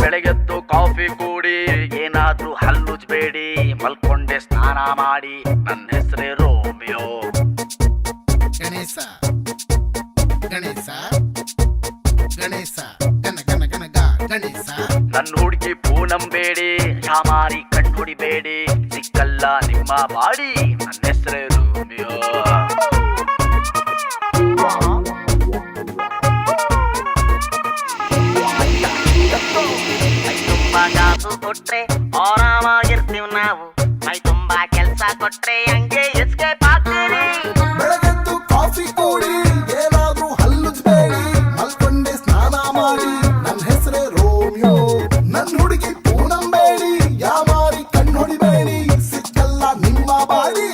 ಬೆಳಗೆದ್ದು coffee ಕೂಡಿ ಏನಾದ್ರೂ ಹಲ್ಲುಜ್ಬೇಡಿ, ಮಲ್ಕೊಂಡೆ ಸ್ನಾನ ಮಾಡಿ, ನನ್ನ ಹೆಸರೇ ರೋಮಿಯೋ. ಗಣೇಶ ಗಣೇಶ ಗಣೇಶ ಗಣ ಗಣ ಗಣ ಗ ಗಣೇಶ. ನನ್ನ ಹುಡುಗಿ ಪೂನಂಬೇಡಿ, ಯಾಮಾರಿ ಕಣ್ಣುಡಿಬೇಡಿ, ಸಿಕ್ಕಲ್ಲ ನಿಮ್ಮ ಬಾಡಿ, ನನ್ನ ಹೆಸರೇ ರೋಮಿಯೋ. ಮೈ ತುಂಬಾ ಕಾಸು ಕೊಟ್ರೆ ಆರಾಮಾಗಿರ್ತೀವಿ ನಾವು, ಮೈ ತುಂಬಾ ಕೆಲ್ಸ ಕೊಟ್ರೆ ಹಂಗೆ ಎಸ್ಕೇಪ್ ಆಗ್ತೀವಿ.